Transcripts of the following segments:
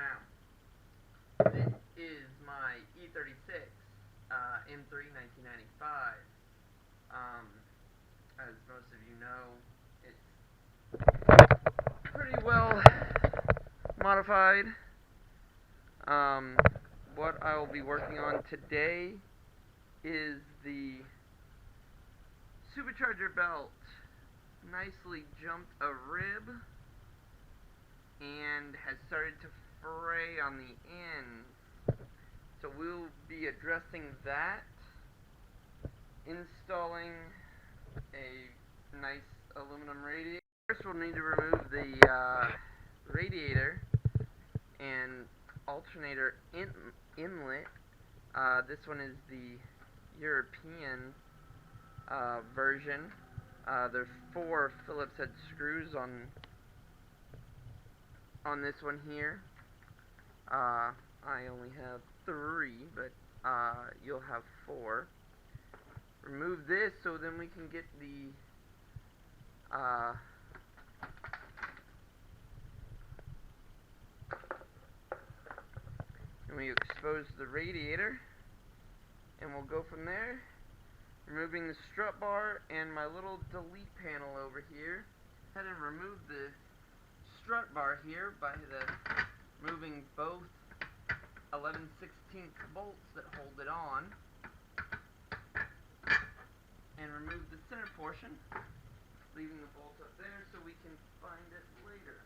now. This is my E36 M3 1995. As most of you know, it's pretty well modified. What I will be working on today is the supercharger belt. Nicely jumped a rib and has started to fray on the ends. So we'll be addressing that, installing a nice aluminum radiator. First we'll need to remove the radiator and alternator inlet. This one is the European version. There's 4 Phillips head screws on this one here. I only have 3, but you'll have 4. Remove this so then we can get the and we expose the radiator, and we'll go from there. Removing the strut bar and my little delete panel over here. Head and remove the strut bar here by removing both 11/16 bolts that hold it on, and remove the center portion, leaving the bolt up there so we can find it later.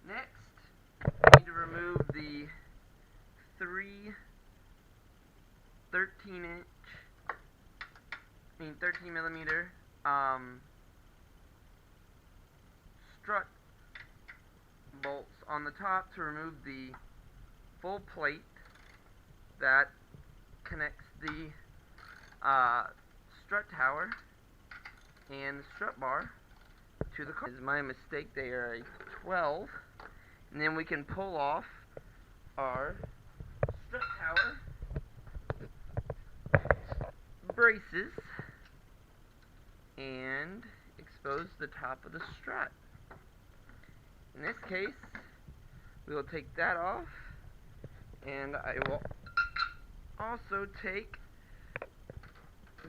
Next, we need to remove the 3 13 millimeter strut bolts on the top to remove the full plate that connects the strut tower and the strut bar to the car. This is my mistake, they are a 12, and then we can pull off our strut tower braces and expose the top of the strut. In this case, we will take that off, and I will also take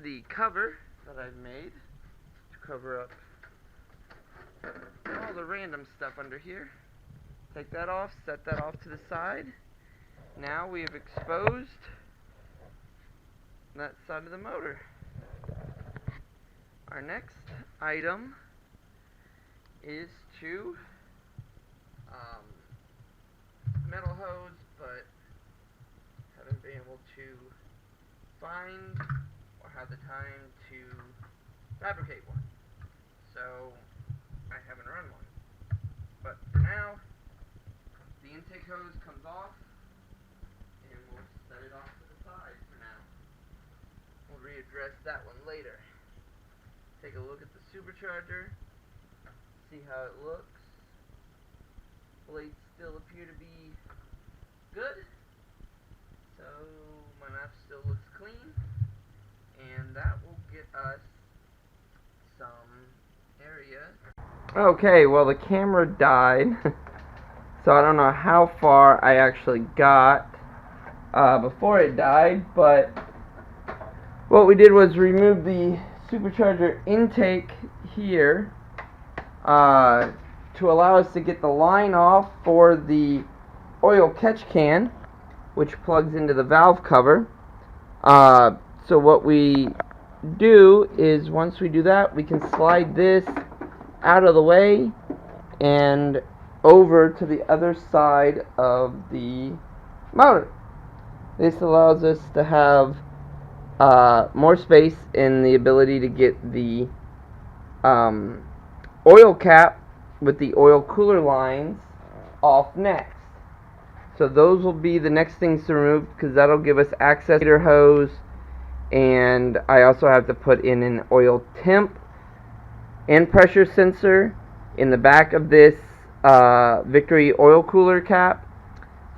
the cover that I've made to cover up all the random stuff under here. Take that off, set that off to the side. Now we have exposed that side of the motor. Our next item is to metal hose, but haven't been able to find or have the time to fabricate one, so I haven't run one. But for now, the intake hose comes off, and we'll set it off to the side for now. We'll readdress that one later. Take a look at the supercharger, see how it looks. Blades still appear to be good, so my map still looks clean, and that will get us some area. Okay, well the camera died, so I don't know how far I actually got before it died, but what we did was remove the supercharger intake here to allow us to get the line off for the oil catch can, which plugs into the valve cover. So what we do is, once we do that, we can slide this out of the way and over to the other side of the motor. This allows us to have more space and the ability to get the oil cap with the oil cooler lines off next. So those will be the next things to remove, because that'll give us access to the hose, and I also have to put in an oil temp and pressure sensor in the back of this Victory oil cooler cap.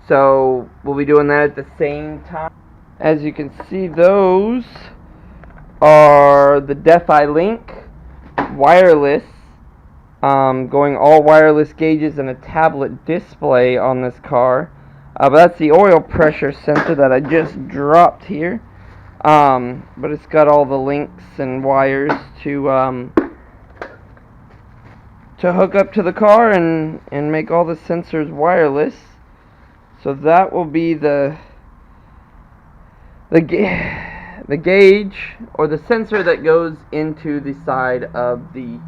So we'll be doing that at the same time. As you can see, those are the Defi Link wireless going all wireless gauges and a tablet display on this car. But that's the oil pressure sensor that I just dropped here. But it's got all the links and wires to hook up to the car and make all the sensors wireless. So that will be the gauge or the sensor that goes into the side of the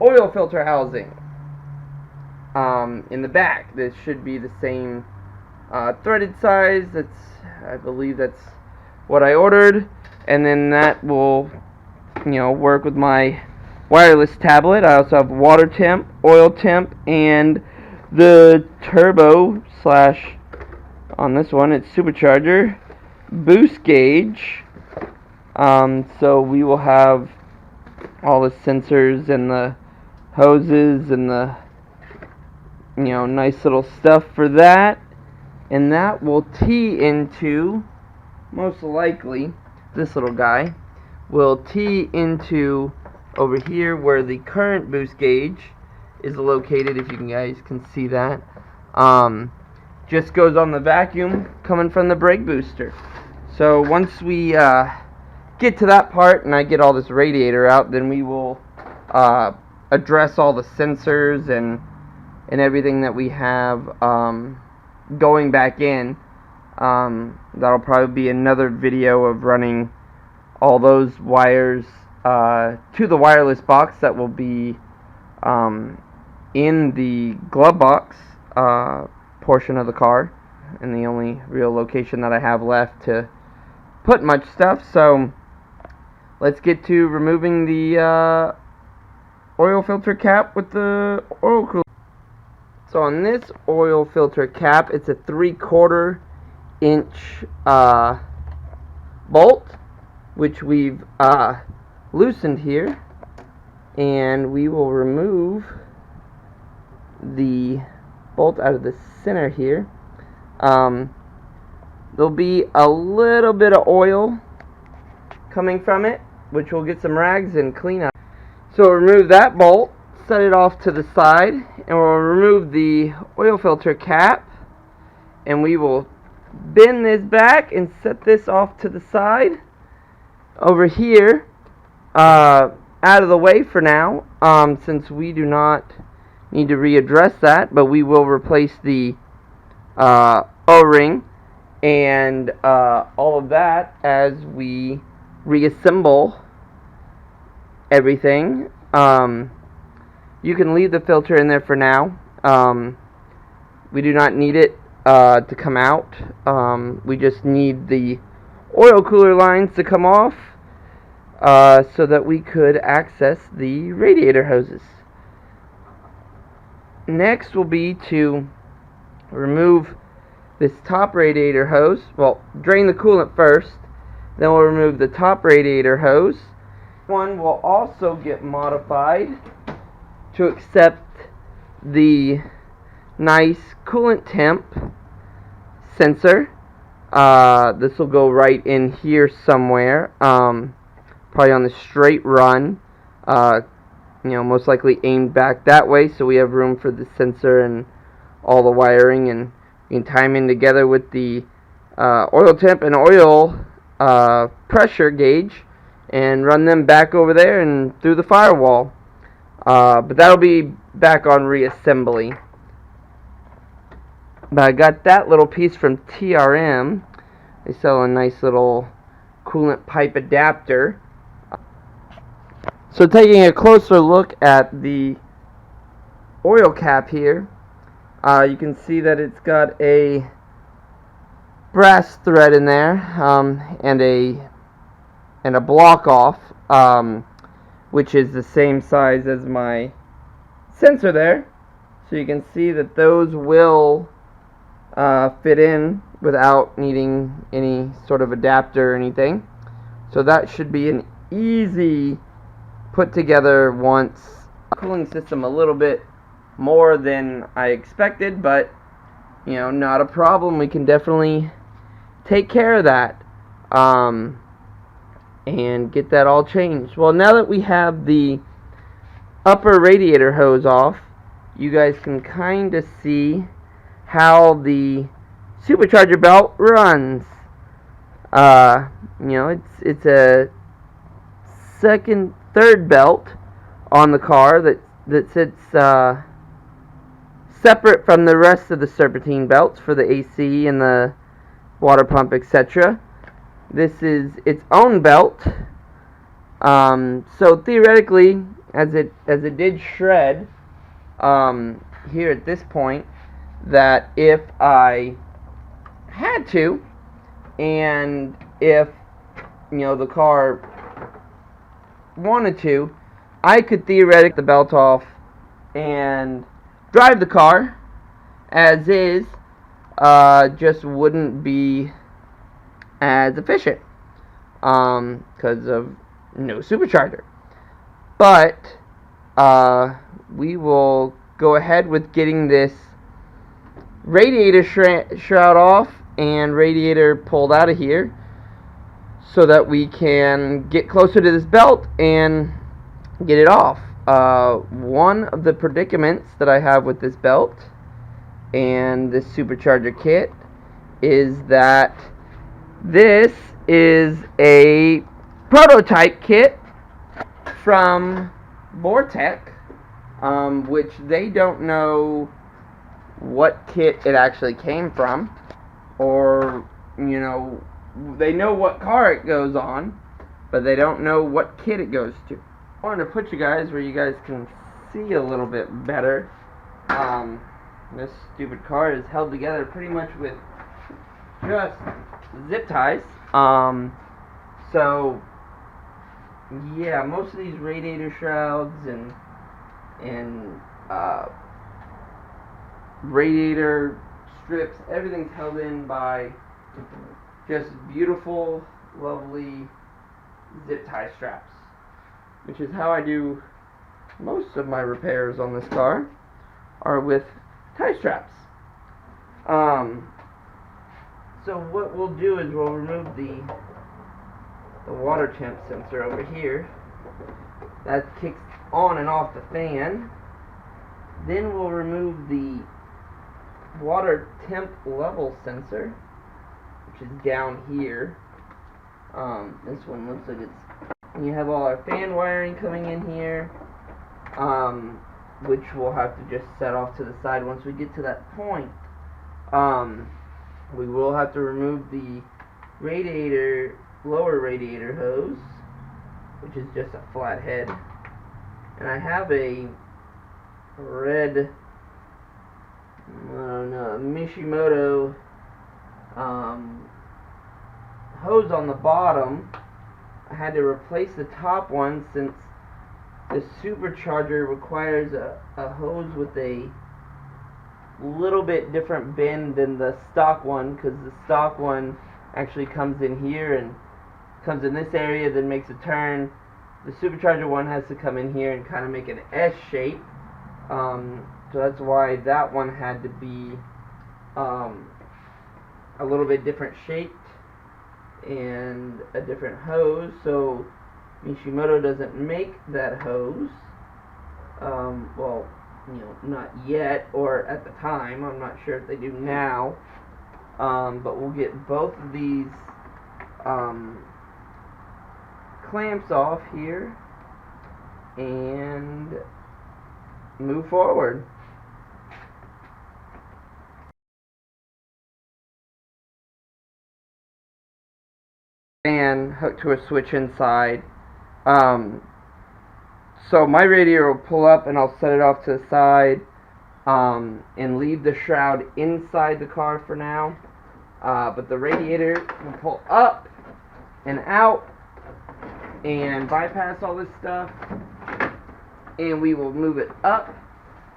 oil filter housing. In the back, this should be the same threaded size. I believe that's what I ordered, and then that will, work with my wireless tablet. I also have water temp, oil temp, and the turbo / on this one it's supercharger boost gauge. So we will have all the sensors and the hoses and the nice little stuff for that, and that will tee into, most likely, this little guy will tee into over here where the current boost gauge is located, if you guys can see that. Just goes on the vacuum coming from the brake booster. So once we get to that part and I get all this radiator out, then we will address all the sensors and everything that we have going back in. That'll probably be another video of running all those wires to the wireless box that will be in the glove box portion of the car, and the only real location that I have left to put much stuff. So let's get to removing the oil filter cap with the oil cooler. So on this oil filter cap, it's a 3/4 inch bolt, which we've loosened here, and we will remove the bolt out of the center here. There'll be a little bit of oil coming from it, which we'll get some rags and clean up. So we'll remove that bolt, set it off to the side, and we'll remove the oil filter cap, and we will bend this back and set this off to the side over here, out of the way for now, since we do not need to readdress that, but we will replace the O-ring and all of that as we reassemble everything. You can leave the filter in there for now. We do not need it to come out. We just need the oil cooler lines to come off so that we could access the radiator hoses. Next will be to remove this top radiator hose. Well, drain the coolant first, then we'll remove the top radiator hose. One will also get modified to accept the nice coolant temp sensor. This will go right in here somewhere, probably on the straight run, most likely aimed back that way, so we have room for the sensor and all the wiring, and you can tie them in together with the oil temp and oil pressure gauge and run them back over there and through the firewall. But that'll be back on reassembly. But I got that little piece from TRM. They sell a nice little coolant pipe adapter. So taking a closer look at the oil cap here, you can see that it's got a brass thread in there, and a block off, which is the same size as my sensor there. So you can see that those will fit in without needing any sort of adapter or anything. So that should be an easy put together once. Cooling system a little bit more than I expected, but not a problem. We can definitely take care of that and get that all changed. Well, now that we have the upper radiator hose off, you guys can kind of see how the supercharger belt runs. It's a third belt on the car that sits separate from the rest of the serpentine belts for the AC and the water pump, etc. This is its own belt. So theoretically, as it did shred here at this point, that if I had to, and if the car wanted to, I could theoretically take the belt off and drive the car as is. Just wouldn't be as efficient because of no supercharger. But we will go ahead with getting this radiator shroud off and radiator pulled out of here so that we can get closer to this belt and get it off. One of the predicaments that I have with this belt and this supercharger kit is that this is a prototype kit from Vortec, which they don't know what kit it actually came from, or they know what car it goes on, but they don't know what kit it goes to. I wanted to put you guys where you guys can see a little bit better. This stupid car is held together pretty much with just zip ties. So yeah, most of these radiator shrouds and radiator strips, everything's held in by just beautiful, lovely zip tie straps, which is how I do most of my repairs on this car, are with tie straps. So what we'll do is we'll remove the water temp sensor over here. That kicks on and off the fan. Then we'll remove the water temp level sensor, which is down here. This one looks like you have all our fan wiring coming in here, which we'll have to just set off to the side once we get to that point. We will have to remove the lower radiator hose, which is just a flat head. And I have a red, Mishimoto hose on the bottom. I had to replace the top one since the supercharger requires a hose with a little bit different bend than the stock one, because the stock one actually comes in here and comes in this area, then makes a turn. The supercharger one has to come in here and kind of make an S shape. So that's why that one had to be a little bit different shaped and a different hose. So Mishimoto doesn't make that hose. Well, not yet, or at the time. I'm not sure if they do now. But we'll get both of these clamps off here and move forward. And hooked to a switch inside. So my radiator will pull up and I'll set it off to the side and leave the shroud inside the car for now. But the radiator will pull up and out and bypass all this stuff, and we will move it up,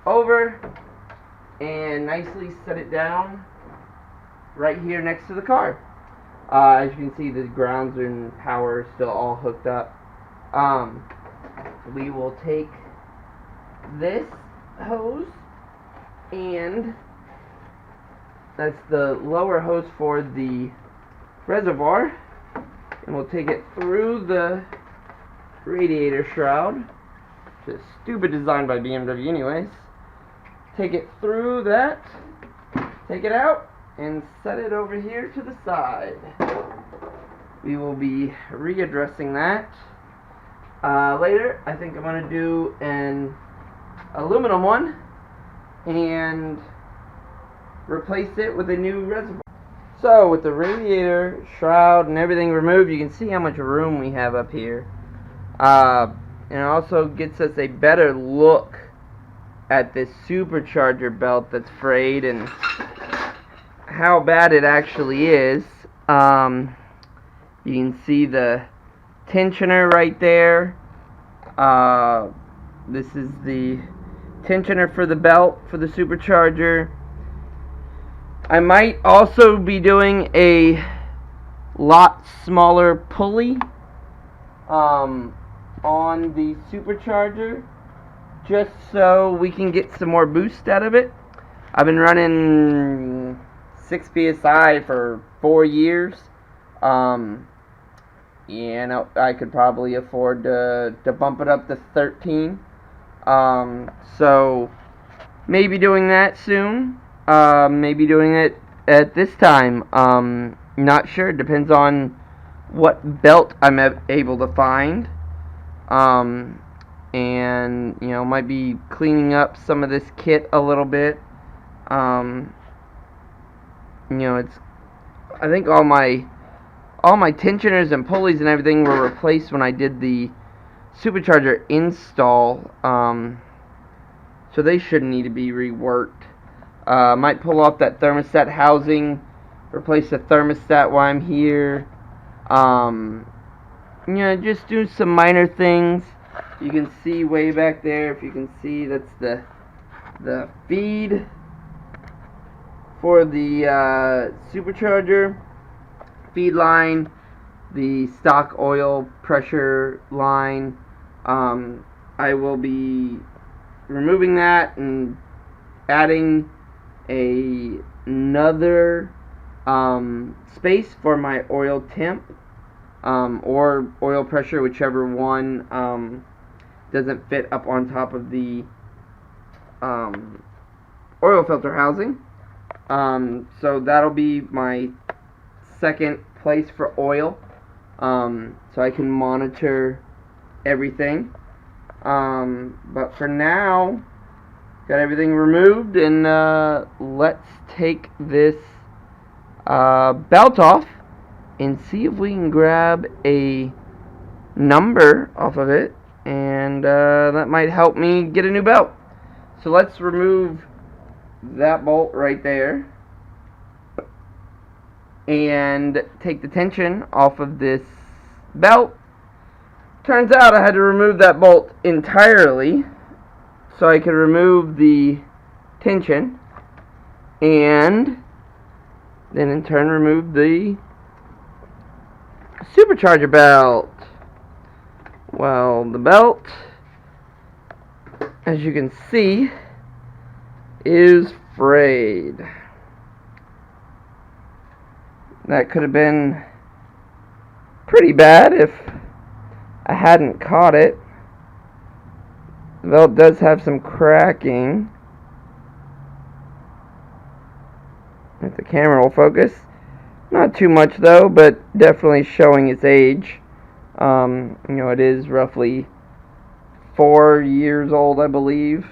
over, and nicely set it down right here next to the car. As you can see, the grounds and power are still all hooked up. We will take this hose, and that's the lower hose for the reservoir, and we'll take it through the radiator shroud It's a stupid design by BMW anyways. Take it through that, take it out, and set it over here to the side. We will be readdressing that later. I think I'm going to do an aluminum one and replace it with a new reservoir. So with the radiator, shroud, and everything removed, you can see how much room we have up here. And it also gets us a better look at this supercharger belt that's frayed and how bad it actually is. You can see the tensioner right there. This is the tensioner for the belt for the supercharger. I might also be doing a lot smaller pulley on the supercharger, just so we can get some more boost out of it. I've been running 6 PSI for 4 years. And I could probably afford to bump it up to 13. So maybe doing that soon. Maybe doing it at this time. Not sure. Depends on what belt I'm able to find. And you know, might be cleaning up some of this kit a little bit. You know, I think all my tensioners and pulleys and everything were replaced when I did the supercharger install, so they shouldn't need to be reworked. Might pull off that thermostat housing, replace the thermostat while I'm here. You know, just do some minor things. You can see way back there, if you can see, that's the feed for the supercharger. Feed line, the stock oil pressure line. I will be removing that and adding another space for my oil temp or oil pressure, whichever one doesn't fit up on top of the oil filter housing. So that'll be my second place for oil, so I can monitor everything. But for now, got everything removed, and let's take this belt off and see if we can grab a number off of it, and that might help me get a new belt. So let's remove that bolt right there and take the tension off of this belt. Turns out I had to remove that bolt entirely so I could remove the tension, and then in turn remove the supercharger belt. Well, the belt, as you can see, is frayed. That could have been pretty bad if I hadn't caught it. The belt does have some cracking. If the camera will focus. Not too much though, but definitely showing its age. You know, it is roughly 4 years old, I believe.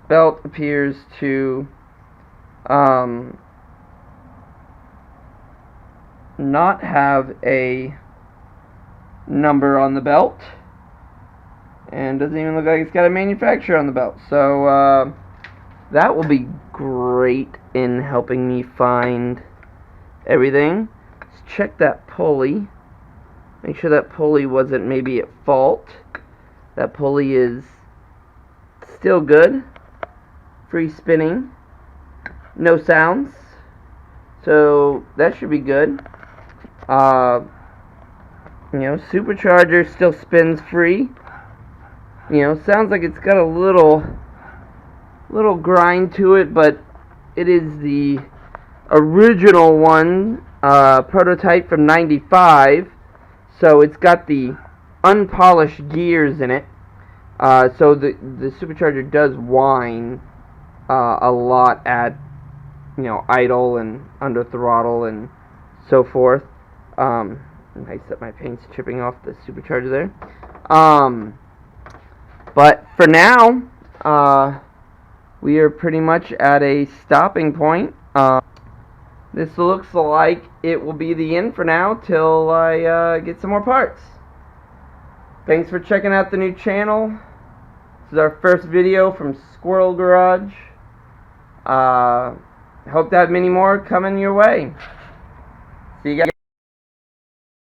Belt appears to not have a number on the belt, and doesn't even look like it's got a manufacturer on the belt. So that will be great in helping me find everything. Let's check that pulley. Make sure that pulley wasn't maybe at fault. That pulley is still good. Free spinning. No sounds. So that should be good. You know, supercharger still spins free. You know, sounds like it's got a little grind to it, but it is the original one, prototype from '95. So it's got the unpolished gears in it. So the supercharger does whine a lot at idle and under throttle and so forth. Nice that my paint's chipping off the supercharger there. But for now, we are pretty much at a stopping point. This looks like it will be the end for now till I get some more parts. Thanks for checking out the new channel. This is our first video from Squirrel Garage. Hope to have many more coming your way. See you guys.